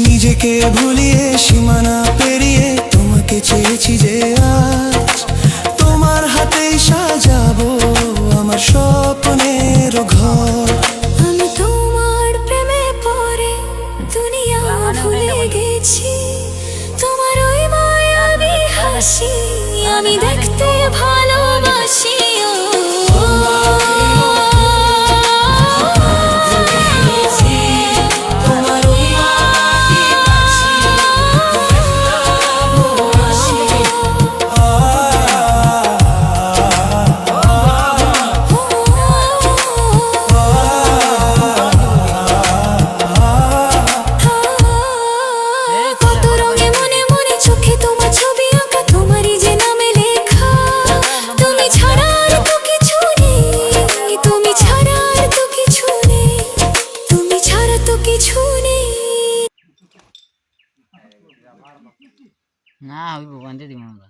নিজেকে ভুলিয়ে সীমানা পেরিয়ে তোমাকে চেয়েছি যে আজ তোমার হাতেই সাজাবো আমার স্বপ্নের ঘর। আমি তোমার প্রেমে পড়ে দুনিয়া ভুলে গেছি, তোমার ওই মায়াবী হাসি আমি দেখতে ভালোবাসি। কত রঙে মনে মনে চোখে তোমার ছবি আঁকা, তোমারই যে নামে লেখা। তুমি ছাড়া আর তো কিছু নেই, তুমি ছাড়া আর তো কিছু নেই, তুমি ছাড়া তো কিছু নেই। না হইব বান্ধে দিব আমরা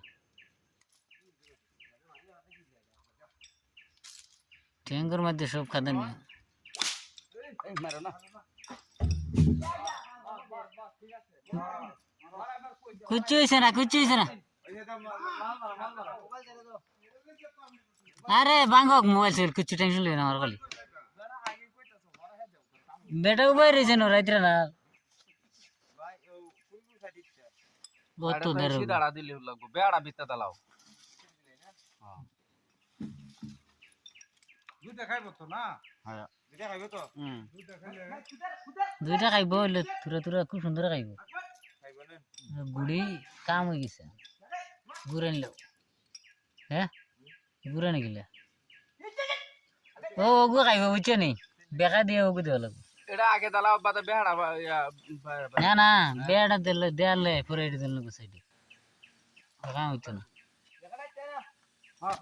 ট্যাঙ্কের মধ্যে সব খাদা নিয়ে কুচ্ছু হয়েছে না, কুচ্ছু হয়েছে না। আরে বাঙ্গক মোবাইল ছিল, কুচ্ছু টেনশন লিবে না আমার খালি। বেটা উবাই রয়েছে না রাত্রে না কত দের দাঁড়া দিলে লাগবো বেড়া বিত্তা দালাও দুইটা খাইবো তো না। হ্যাঁ দুইটা খাইবো তো। দুইটা খাইব হইলে তুরা তুরা খুব সুন্দর খাইব। গুড়ি কাম হয়ে গেছে, গুড় আনলেও হ্যাঁ গুড় আনি গেলে ও ওগু খাইব বুঝছে নি, বেকা দিয়ে ওগু দেওয়া লাগবে। এটা আগে দালাও বাদে বেড়া না না বেড়া দিলে দেয়ালে পুরো এটি দিল সাইডে কাম হইতো না।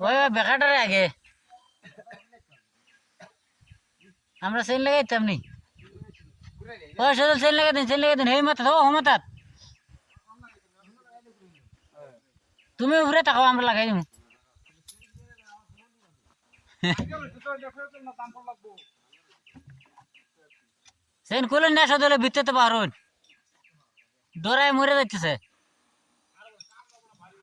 ওই বেকাটারে আগে আমরা সেন লাগাইতাম নি। ও সদল সেন লাগাই দেন, সেন লাগাই দেন। এই মাথা ও মাথা তুমি উপরে থাকো, আমরা লাগাই দিব। সেন খুলেন না, সদলে ভিতরে তো পারুন ডরায় মরে যাচ্ছে।